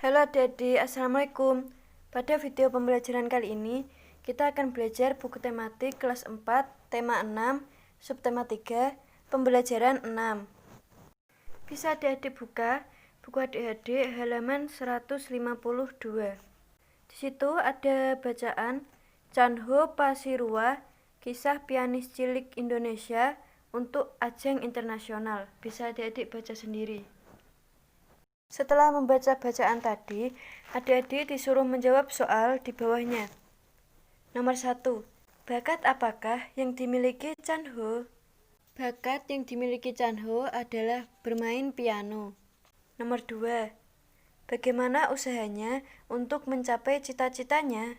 Halo adik-adik, Assalamualaikum. Pada video pembelajaran kali ini, kita akan belajar buku tematik kelas 4, tema 6, subtema 3, pembelajaran 6. Bisa adik-adik buka buku adik-adik halaman 152. Di situ ada bacaan Chanho Pasirua, kisah pianis cilik Indonesia untuk ajang internasional. Bisa adik-adik baca sendiri. Setelah membaca bacaan tadi, adik-adik disuruh menjawab soal di bawahnya. Nomor 1. Bakat apakah yang dimiliki Chanho? Bakat yang dimiliki Chanho adalah bermain piano. Nomor 2. Bagaimana usahanya untuk mencapai cita-citanya?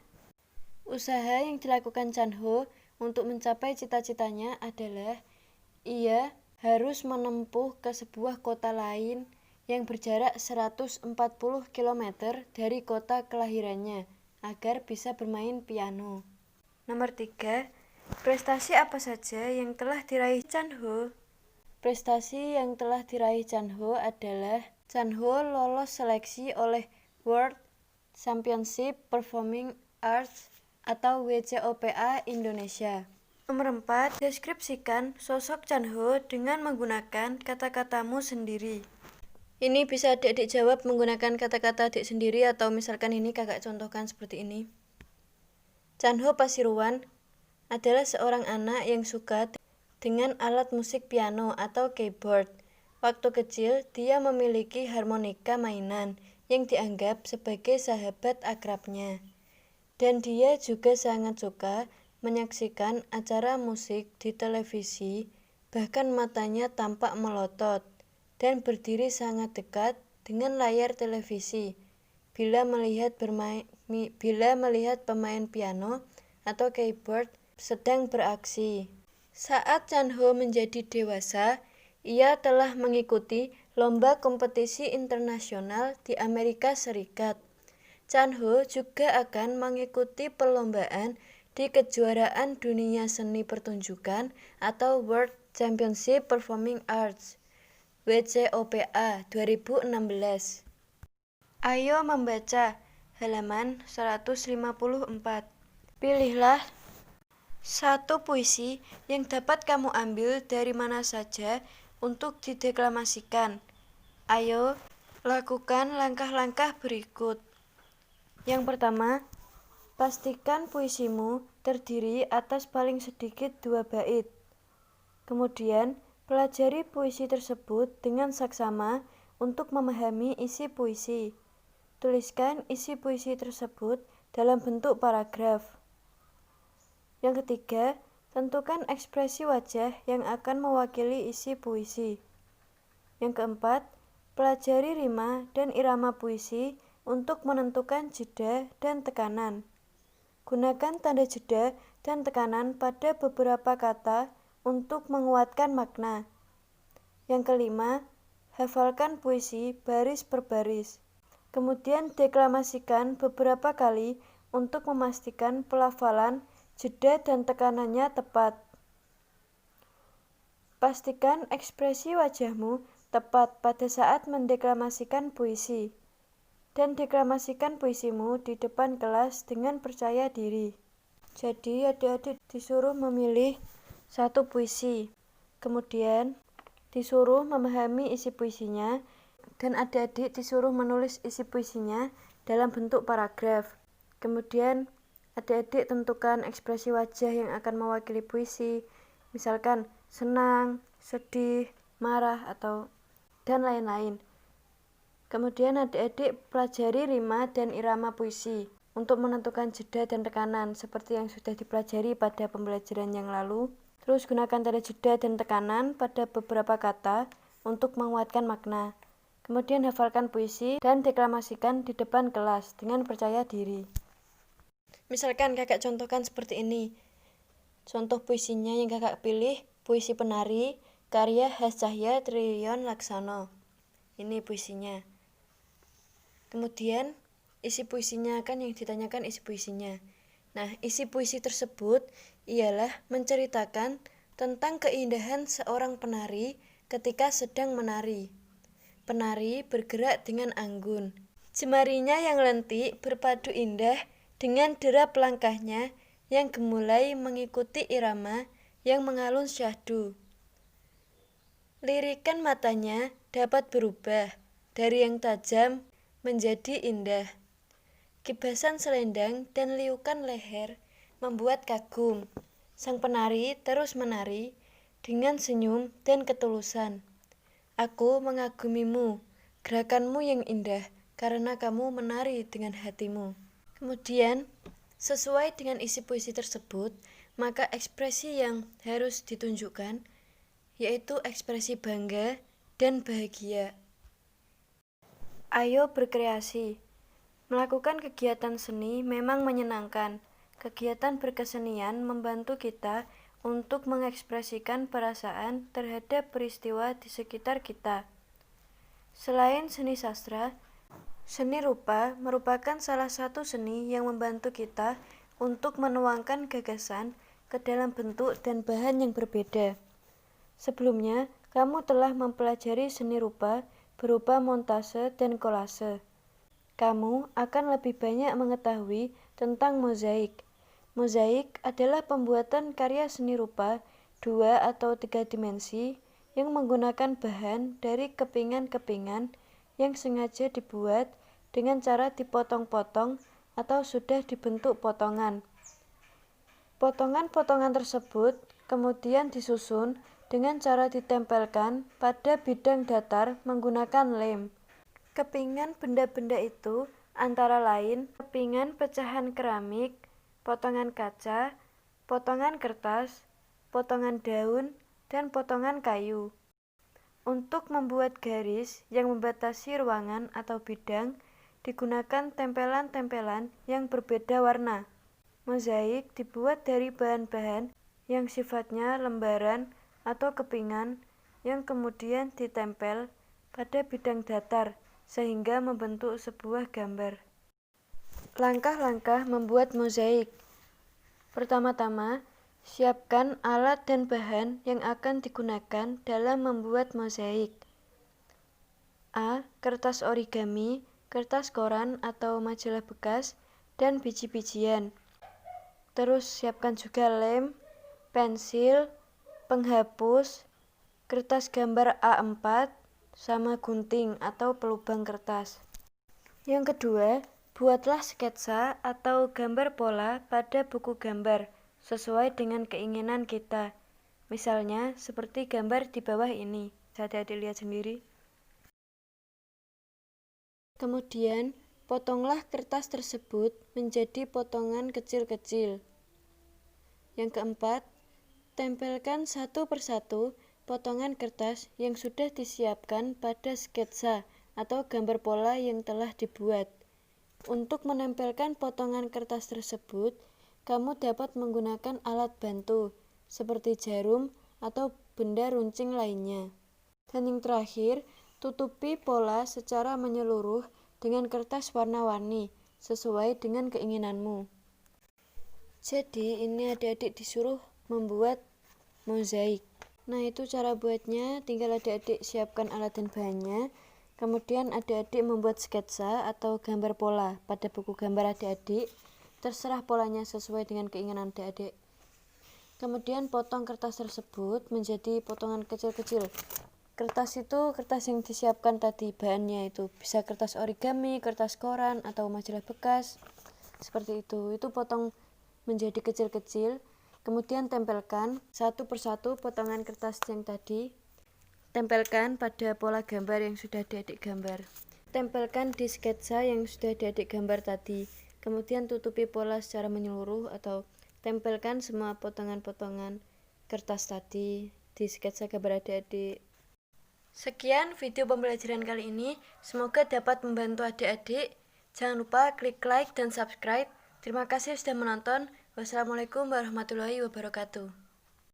Usaha yang dilakukan Chanho untuk mencapai cita-citanya adalah ia harus menempuh ke sebuah kota lain yang berjarak 140 km dari kota kelahirannya agar bisa bermain piano. Nomor 3. Prestasi apa saja yang telah diraih Chanho? Prestasi yang telah diraih Chanho adalah Chanho lolos seleksi oleh World Championship Performing Arts atau WCOPA Indonesia. Nomor 4. Deskripsikan sosok Chanho dengan menggunakan kata-katamu sendiri. Ini bisa adik-adik jawab menggunakan kata-kata adik sendiri atau misalkan ini kakak contohkan seperti ini. Chanho Pasiruan adalah seorang anak yang suka dengan alat musik piano atau keyboard. Waktu kecil, dia memiliki harmonika mainan yang dianggap sebagai sahabat akrabnya. Dan dia juga sangat suka menyaksikan acara musik di televisi, bahkan matanya tampak melotot dan berdiri sangat dekat dengan layar televisi bila melihat pemain piano atau keyboard sedang beraksi. Saat Chanho menjadi dewasa, ia telah mengikuti lomba kompetisi internasional di Amerika Serikat. Chanho juga akan mengikuti perlombaan di kejuaraan dunia seni pertunjukan atau World Championship Performing Arts WCOPA 2016. Ayo membaca halaman 154. Pilihlah satu puisi yang dapat kamu ambil dari mana saja untuk dideklamasikan. Ayo lakukan langkah-langkah berikut. Yang pertama, pastikan puisimu terdiri atas paling sedikit 2 bait. Kemudian, pelajari puisi tersebut dengan saksama untuk memahami isi puisi. Tuliskan isi puisi tersebut dalam bentuk paragraf. Yang ketiga, tentukan ekspresi wajah yang akan mewakili isi puisi. Yang keempat, pelajari rima dan irama puisi untuk menentukan jeda dan tekanan. Gunakan tanda jeda dan tekanan pada beberapa kata untuk menguatkan makna. Yang kelima, hafalkan puisi baris per baris. Kemudian deklamasikan beberapa kali untuk memastikan pelafalan, jeda dan tekanannya tepat. Pastikan ekspresi wajahmu tepat pada saat mendeklamasikan puisi. Dan deklamasikan puisimu di depan kelas dengan percaya diri. Jadi adik-adik disuruh memilih satu puisi, kemudian disuruh memahami isi puisinya, dan adik-adik disuruh menulis isi puisinya dalam bentuk paragraf. Kemudian adik-adik tentukan ekspresi wajah yang akan mewakili puisi, misalkan senang, sedih, marah, atau dan lain-lain. Kemudian adik-adik pelajari rima dan irama puisi untuk menentukan jeda dan tekanan seperti yang sudah dipelajari pada pembelajaran yang lalu. Terus gunakan tanda jeda dan tekanan pada beberapa kata untuk menguatkan makna. Kemudian hafalkan puisi dan deklamasikan di depan kelas dengan percaya diri. Misalkan kakak contohkan seperti ini. Contoh puisinya yang kakak pilih, puisi Penari, karya Has Cahya Triyon Laksono. Ini puisinya. Kemudian isi puisinya kan yang ditanyakan isi puisinya. Nah, isi puisi tersebut ialah menceritakan tentang keindahan seorang penari ketika sedang menari. Penari bergerak dengan anggun. Jemarinya yang lentik berpadu indah dengan derap langkahnya yang gemulai mengikuti irama yang mengalun syahdu. Lirikan matanya dapat berubah dari yang tajam menjadi indah. Kibasan selendang dan liukan leher membuat kagum. Sang penari terus menari dengan senyum dan ketulusan. Aku mengagumimu, gerakanmu yang indah, karena kamu menari dengan hatimu. Kemudian, sesuai dengan isi puisi tersebut, maka ekspresi yang harus ditunjukkan yaitu ekspresi bangga dan bahagia. Ayo berkreasi. Melakukan kegiatan seni memang menyenangkan. Kegiatan berkesenian membantu kita untuk mengekspresikan perasaan terhadap peristiwa di sekitar kita. Selain seni sastra, seni rupa merupakan salah satu seni yang membantu kita untuk menuangkan gagasan ke dalam bentuk dan bahan yang berbeda. Sebelumnya, kamu telah mempelajari seni rupa berupa montase dan kolase. Kamu akan lebih banyak mengetahui tentang mozaik. Mozaik adalah pembuatan karya seni rupa 2 atau 3 dimensi yang menggunakan bahan dari kepingan-kepingan yang sengaja dibuat dengan cara dipotong-potong atau sudah dibentuk potongan. Potongan-potongan tersebut kemudian disusun dengan cara ditempelkan pada bidang datar menggunakan lem. Kepingan benda-benda itu antara lain kepingan pecahan keramik, potongan kaca, potongan kertas, potongan daun, dan potongan kayu. Untuk membuat garis yang membatasi ruangan atau bidang, digunakan tempelan-tempelan yang berbeda warna. Mozaik dibuat dari bahan-bahan yang sifatnya lembaran atau kepingan yang kemudian ditempel pada bidang datar sehingga membentuk sebuah gambar. Langkah-langkah membuat mozaik. Pertama-tama, siapkan alat dan bahan yang akan digunakan dalam membuat mozaik. A. Kertas origami, kertas koran atau majalah bekas, dan biji-bijian. Terus siapkan juga lem, pensil, penghapus, kertas gambar A4, sama gunting atau pelubang kertas. Yang kedua, buatlah sketsa atau gambar pola pada buku gambar sesuai dengan keinginan kita. Misalnya seperti gambar di bawah ini. Adik-adik lihat sendiri. Kemudian, potonglah kertas tersebut menjadi potongan kecil-kecil. Yang keempat, tempelkan satu persatu potongan kertas yang sudah disiapkan pada sketsa atau gambar pola yang telah dibuat. Untuk menempelkan potongan kertas tersebut, kamu dapat menggunakan alat bantu seperti jarum atau benda runcing lainnya. Dan yang terakhir, tutupi pola secara menyeluruh dengan kertas warna-warni sesuai dengan keinginanmu. Jadi ini adik-adik disuruh membuat mozaik. Nah, itu cara buatnya, tinggal adik-adik siapkan alat dan bahannya. Kemudian adik-adik membuat sketsa atau gambar pola pada buku gambar adik-adik. Terserah polanya sesuai dengan keinginan adik-adik. Kemudian potong kertas tersebut menjadi potongan kecil-kecil. Kertas itu kertas yang disiapkan tadi, bahannya itu bisa kertas origami, kertas koran, atau majalah bekas. Seperti itu potong menjadi kecil-kecil. Kemudian tempelkan satu persatu potongan kertas yang tadi. Tempelkan pada pola gambar yang sudah adik-adik gambar. Tempelkan di sketsa yang sudah adik-adik gambar tadi. Kemudian tutupi pola secara menyeluruh atau tempelkan semua potongan-potongan kertas tadi di sketsa gambar adik-adik. Sekian video pembelajaran kali ini. Semoga dapat membantu adik-adik. Jangan lupa klik like dan subscribe. Terima kasih sudah menonton. Wassalamualaikum warahmatullahi wabarakatuh.